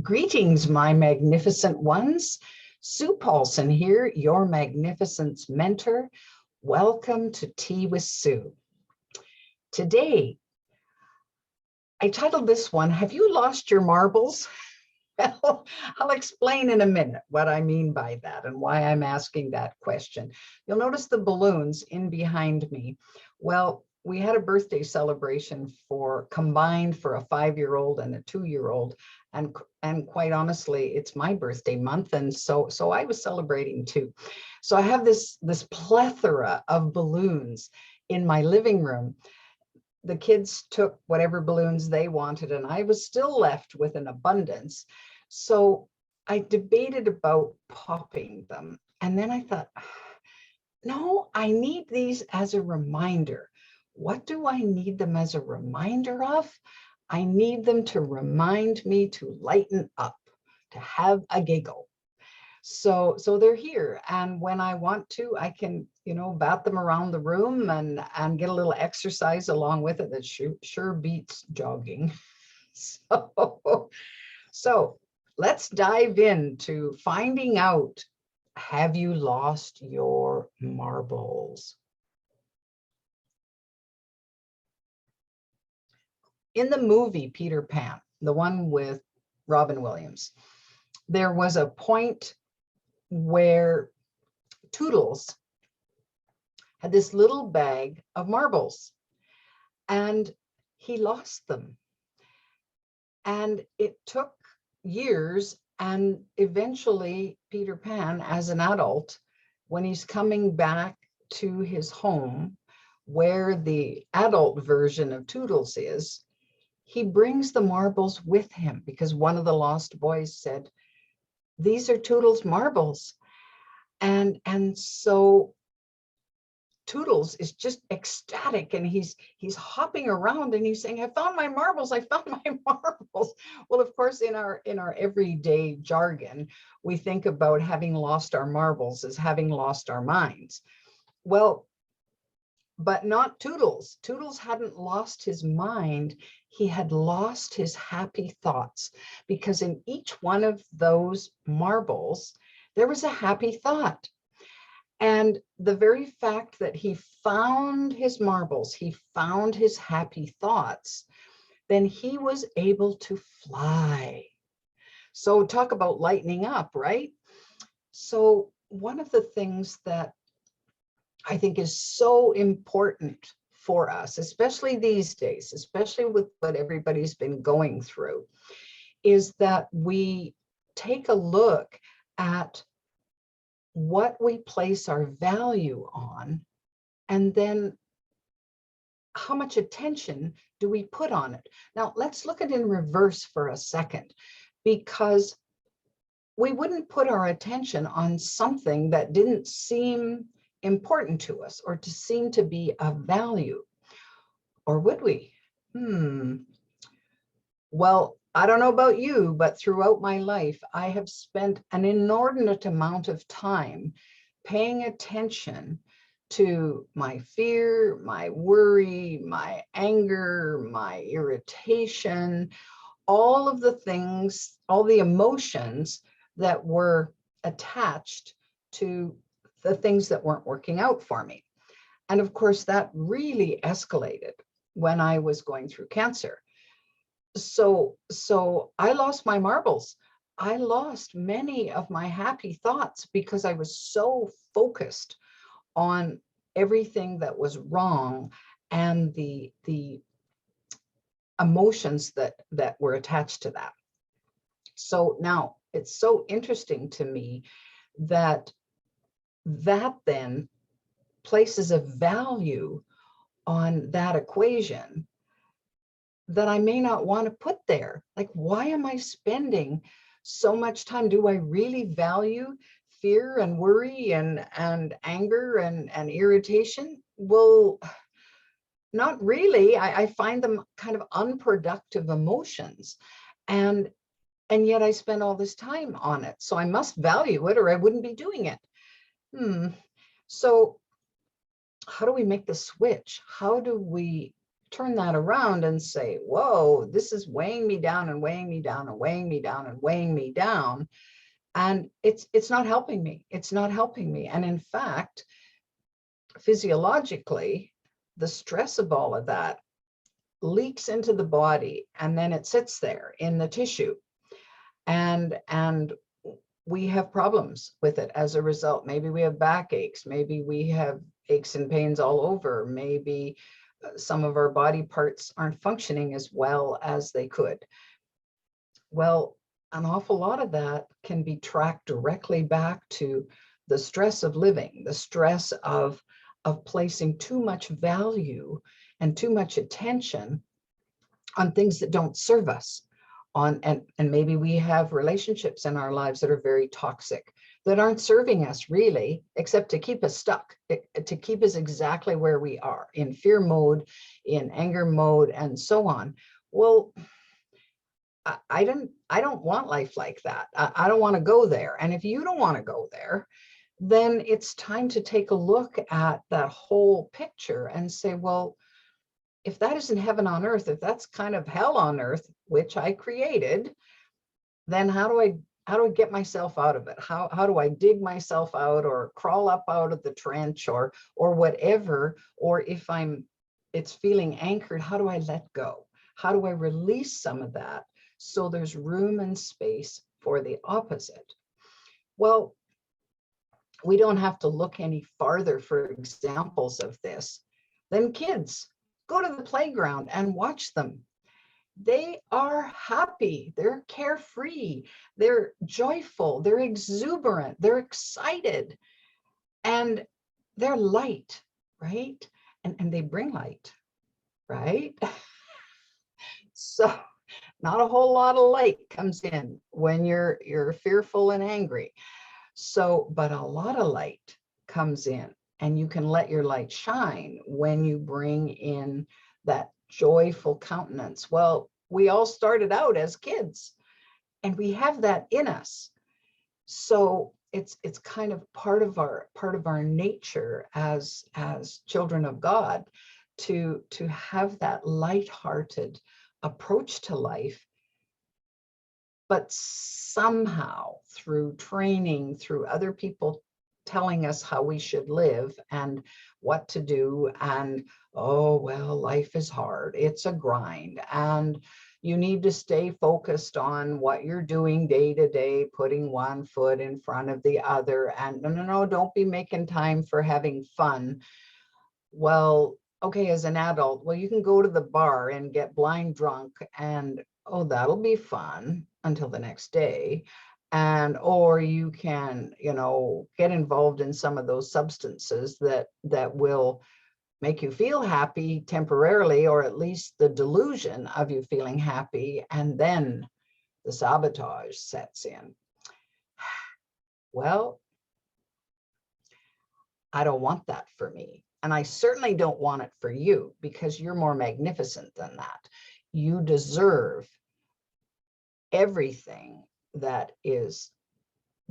Greetings, my magnificent ones. Sue Paulson here, your magnificence mentor. Welcome to Tea with Sue. Today, I titled this one, Have You Lost Your Marbles? Well, I'll explain in a minute what I mean by that and why I'm asking that question. You'll notice the balloons in behind me. Well, we had a birthday celebration combined for a 5-year-old and a 2-year-old. And quite honestly, it's my birthday month. And so I was celebrating too. So I have this plethora of balloons in my living room. The kids took whatever balloons they wanted, and I was still left with an abundance. So I debated about popping them. And then I thought, no, I need these as a reminder. What do I need them as a reminder of? I need them to remind me to lighten up, to have a giggle. So they're here, and when I want to, I can, bat them around the room and get a little exercise along with it. That sure beats jogging. So let's dive into finding out, have you lost your marbles? In the movie Peter Pan, the one with Robin Williams, there was a point where Toodles had this little bag of marbles and he lost them. And it took years, and eventually Peter Pan, as an adult, when he's coming back to his home where the adult version of Toodles is, he brings the marbles with him because one of the lost boys said, "These are Toodles' marbles." And so Toodles is just ecstatic, and he's hopping around and he's saying, "I found my marbles, I found my marbles." Well, of course, in our everyday jargon, we think about having lost our marbles as having lost our minds. Well, but not Toodles. Toodles hadn't lost his mind. He had lost his happy thoughts, because in each one of those marbles, there was a happy thought. And the very fact that he found his marbles, he found his happy thoughts, then he was able to fly. So talk about lightening up, right? So one of the things that I think is so important for us, especially these days, especially with what everybody's been going through, is that we take a look at what we place our value on, and then how much attention do we put on it? Now, let's look at it in reverse for a second, because we wouldn't put our attention on something that didn't seem important to us or to seem to be of value, or would we? Well, I don't know about you, but throughout my life, I have spent an inordinate amount of time paying attention to my fear, my worry, my anger, my irritation, all of the things, all the emotions that were attached to the things that weren't working out for me. And of course, that really escalated when I was going through cancer. So I lost my marbles. I lost many of my happy thoughts because I was so focused on everything that was wrong and the emotions that were attached to that. So now it's so interesting to me that then places a value on that equation that I may not want to put there. Like, why am I spending so much time? Do I really value fear and worry and anger and irritation? Well, not really. I find them kind of unproductive emotions. And yet I spend all this time on it. So I must value it or I wouldn't be doing it. So how do we make the switch? How do we turn that around and say, whoa, this is weighing me down and weighing me down and weighing me down and weighing me down. And it's not helping me. It's not helping me. And in fact, physiologically, the stress of all of that leaks into the body, and then it sits there in the tissue. And we have problems with it as a result. Maybe we have backaches, maybe we have aches and pains all over, maybe some of our body parts aren't functioning as well as they could. Well, an awful lot of that can be tracked directly back to the stress of living, the stress of placing too much value and too much attention on things that don't serve us. And maybe we have relationships in our lives that are very toxic, that aren't serving us really, except to keep us stuck, to keep us exactly where we are, in fear mode, in anger mode, and so on. Well, I don't want life like that. I don't want to go there. And if you don't want to go there, then it's time to take a look at that whole picture and say, well, if that isn't heaven on earth, if that's kind of hell on earth, which I created, then how do I get myself out of it? How do I dig myself out, or crawl up out of the trench, or whatever? Or if it's feeling anchored, how do I let go? How do I release some of that so there's room and space for the opposite? Well, we don't have to look any farther for examples of this than kids. Go to the playground and watch them. They are happy, they're carefree, they're joyful, they're exuberant, they're excited, and they're light, right? And they bring light, right? So not a whole lot of light comes in when you're fearful and angry. So, but a lot of light comes in, and you can let your light shine when you bring in that joyful countenance. Well, we all started out as kids, and we have that in us. So it's kind of part of our nature as children of God to have that lighthearted approach to life. But somehow, through training, through other people telling us how we should live and what to do, and oh, well, life is hard, it's a grind, and you need to stay focused on what you're doing day to day, putting one foot in front of the other, and no, don't be making time for having fun. Well, okay, as an adult, well, you can go to the bar and get blind drunk, and oh, that'll be fun until the next day. And or you can, get involved in some of those substances that will make you feel happy temporarily, or at least the delusion of you feeling happy, and then the sabotage sets in. Well, I don't want that for me. And I certainly don't want it for you, because you're more magnificent than that. You deserve everything that is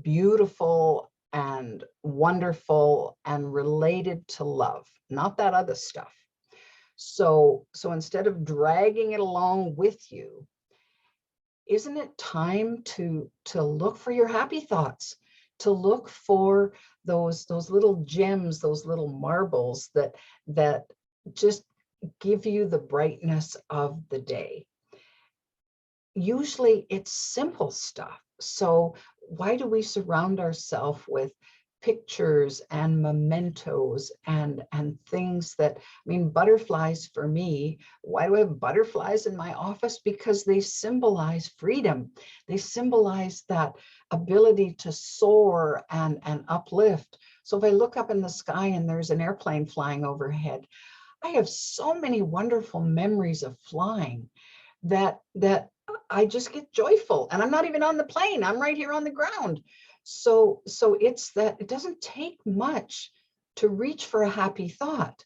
beautiful and wonderful and related to love, not that other stuff. So instead of dragging it along with you, isn't it time to look for your happy thoughts, to look for those little gems, those little marbles that just give you the brightness of the day? Usually it's simple stuff. So why do we surround ourselves with pictures and mementos and things that, butterflies for me, why do I have butterflies in my office? Because they symbolize freedom. They symbolize that ability to soar and uplift. So if I look up in the sky and there's an airplane flying overhead, I have so many wonderful memories of flying that I just get joyful, and I'm not even on the plane. I'm right here on the ground. So it's that it doesn't take much to reach for a happy thought.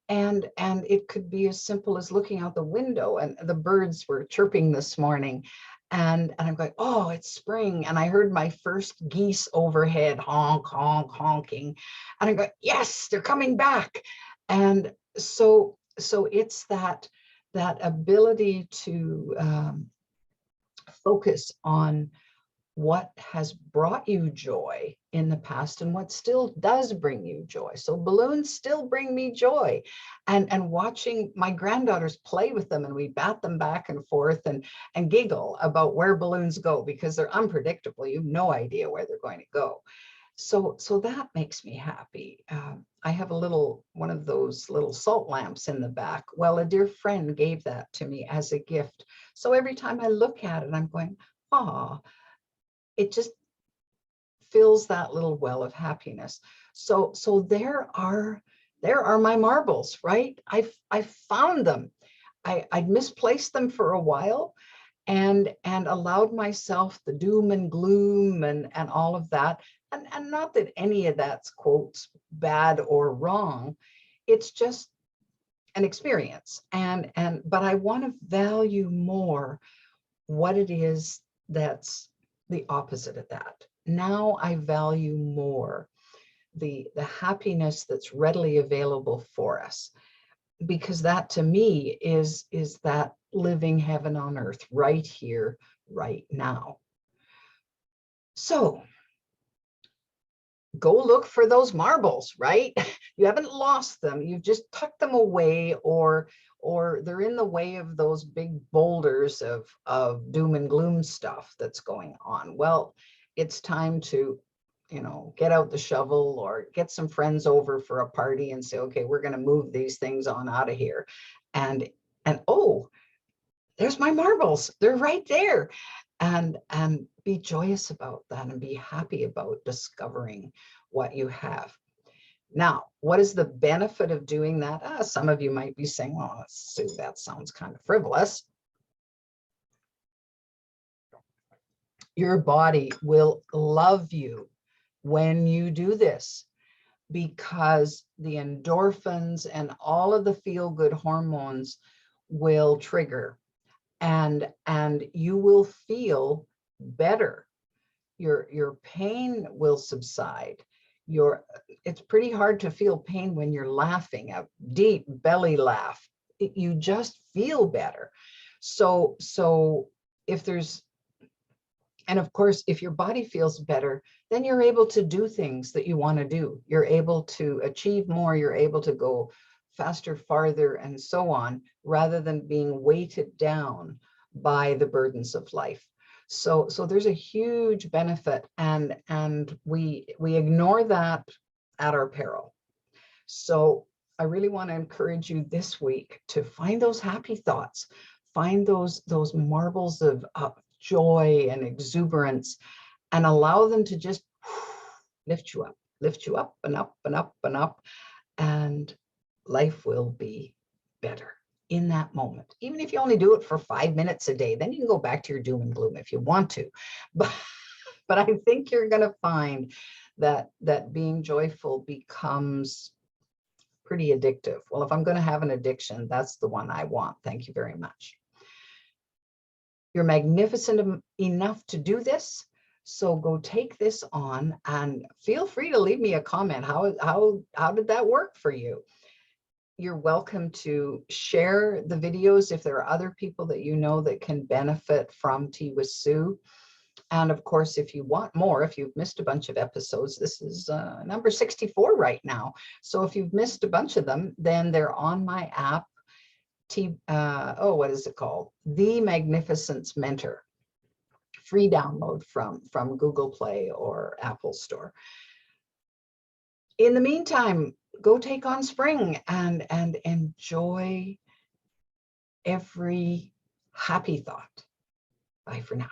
And it could be as simple as looking out the window, and the birds were chirping this morning, and I'm going, oh, it's spring. And I heard my first geese overhead honking. And I go, yes, they're coming back. And so so it's that ability to focus on what has brought you joy in the past and what still does bring you joy. So balloons still bring me joy, and watching my granddaughters play with them, and we bat them back and forth and giggle about where balloons go, because they're unpredictable. You have no idea where they're going to go. So that makes me happy. I have one of those little salt lamps in the back. Well, a dear friend gave that to me as a gift. So every time I look at it, I'm going, ah, it just fills that little well of happiness. So there are my marbles, right? I found them. I'd misplaced them for a while, and allowed myself the doom and gloom and all of that. And not that any of that's quotes bad or wrong. It's just an experience. But I want to value more what it is that's the opposite of that. Now I value more the happiness that's readily available for us, because that to me is that living heaven on earth right here, right now. So go look for those marbles, right? You haven't lost them. You've just tucked them away, or they're in the way of those big boulders of doom and gloom stuff that's going on. Well, it's time to, get out the shovel or get some friends over for a party and say, okay, we're going to move these things on out of here. And oh, there's my marbles. They're right there. And be joyous about that and be happy about discovering what you have. Now, what is the benefit of doing that? Some of you might be saying, well, Sue, that sounds kind of frivolous. Your body will love you when you do this, because the endorphins and all of the feel-good hormones will trigger, and you will feel better. Your pain will subside. It's pretty hard to feel pain when you're laughing, a deep belly laugh. You just feel better. So if there's, and of course, if your body feels better, then you're able to do things that you want to do. You're able to achieve more. You're able to go faster, farther, and so on, rather than being weighted down by the burdens of life. So there's a huge benefit, and we ignore that at our peril. So I really want to encourage you this week to find those happy thoughts, find those marbles of joy and exuberance, and allow them to just lift you up and up and up and up, and life will be better in that moment. Even if you only do it for 5 minutes a day, then you can go back to your doom and gloom if you want to. But I think you're going to find that being joyful becomes pretty addictive. Well, if I'm going to have an addiction, that's the one I want. Thank you very much. You're magnificent enough to do this. So go take this on, and feel free to leave me a comment. How did that work for you? You're welcome to share the videos if there are other people that you know that can benefit from Tea with Sue. And of course, if you want more, if you've missed a bunch of episodes, this is number 64 right now. So if you've missed a bunch of them, then they're on my app. What is it called? The Magnificence Mentor. Free download from Google Play or Apple Store. In the meantime, go take on spring and enjoy every happy thought. Bye for now.